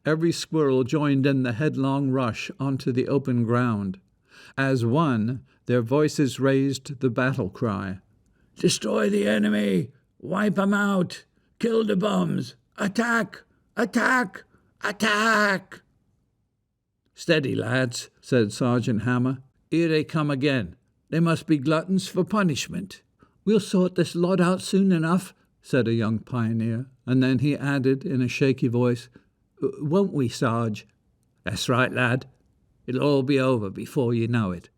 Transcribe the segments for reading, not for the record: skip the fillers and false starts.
Every squirrel joined in the headlong rush onto the open ground. As one, their voices raised the battle cry. "Destroy the enemy! Wipe 'em out! Kill the bums! Attack! Attack! Attack!" "Steady, lads," said Sergeant Hammer. "Here they come again. They must be gluttons for punishment." "We'll sort this lot out soon enough," said a young pioneer, and then he added in a shaky voice, "Won't we, Sarge?" "That's right, lad. It'll all be over before you know it."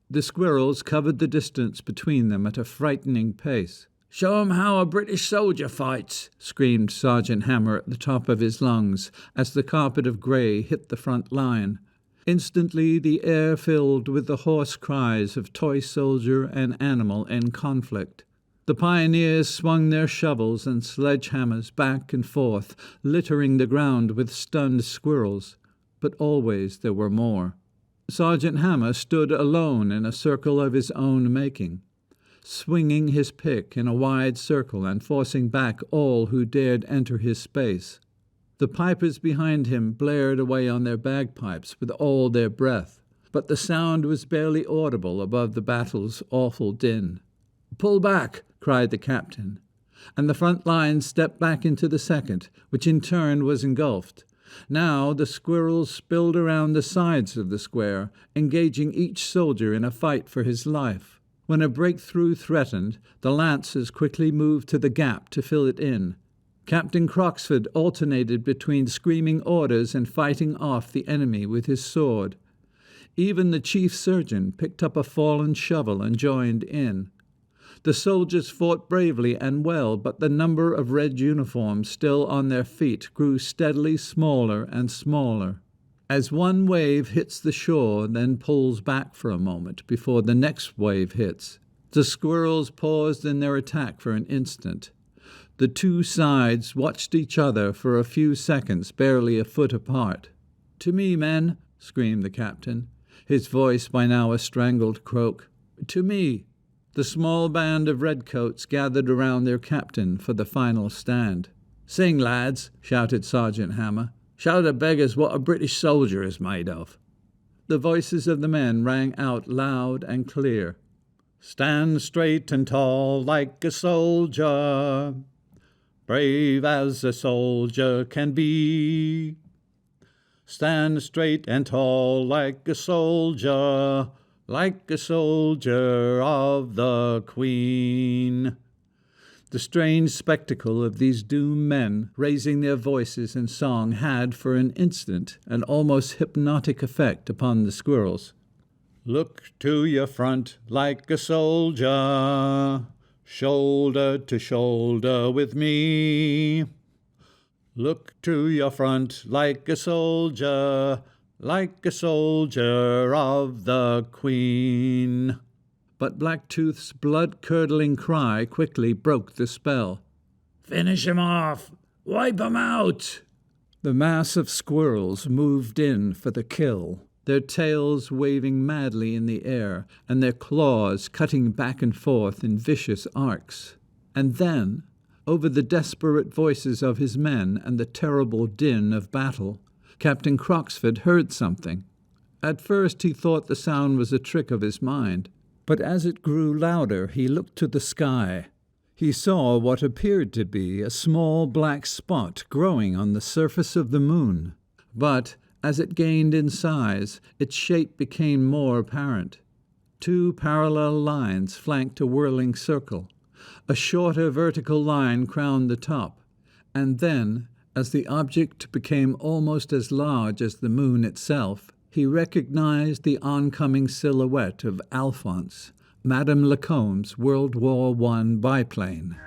The squirrels covered the distance between them at a frightening pace. "Show 'em how a British soldier fights," screamed Sergeant Hammer at the top of his lungs as the carpet of grey hit the front line. Instantly the air filled with the hoarse cries of toy soldier and animal in conflict. The pioneers swung their shovels and sledgehammers back and forth, littering the ground with stunned squirrels. But always there were more. Sergeant Hammer stood alone in a circle of his own making, swinging his pick in a wide circle and forcing back all who dared enter his space. The pipers behind him blared away on their bagpipes with all their breath, but the sound was barely audible above the battle's awful din. "Pull back!" cried the captain, and the front line stepped back into the second, which in turn was engulfed. Now the squirrels spilled around the sides of the square, engaging each soldier in a fight for his life. When a breakthrough threatened, the lancers quickly moved to the gap to fill it in. Captain Croxford alternated between screaming orders and fighting off the enemy with his sword. Even the chief surgeon picked up a fallen shovel and joined in. The soldiers fought bravely and well, but the number of red uniforms still on their feet grew steadily smaller and smaller. As one wave hits the shore, then pulls back for a moment before the next wave hits, the squirrels paused in their attack for an instant. The two sides watched each other for a few seconds, barely a foot apart. "To me, men!" screamed the captain, his voice by now a strangled croak. "To me!" The small band of redcoats gathered around their captain for the final stand. "Sing, lads!" shouted Sergeant Hammer. "Show the beggars what a British soldier is made of." The voices of the men rang out loud and clear. "Stand straight and tall like a soldier, brave as a soldier can be. Stand straight and tall like a soldier of the Queen." The strange spectacle of these doomed men raising their voices in song had, for an instant, an almost hypnotic effect upon the squirrels. "Look to your front like a soldier, shoulder to shoulder with me. Look to your front like a soldier of the Queen." But Blacktooth's blood-curdling cry quickly broke the spell. "Finish him off! Wipe him out!" The mass of squirrels moved in for the kill, their tails waving madly in the air and their claws cutting back and forth in vicious arcs. And then, over the desperate voices of his men and the terrible din of battle, Captain Croxford heard something. At first he thought the sound was a trick of his mind, but as it grew louder he looked to the sky. He saw what appeared to be a small black spot growing on the surface of the moon. But as it gained in size, its shape became more apparent. Two parallel lines flanked a whirling circle. A shorter vertical line crowned the top, and then, as the object became almost as large as the moon itself, he recognized the oncoming silhouette of Alphonse, Madame Lacombe's World War I biplane.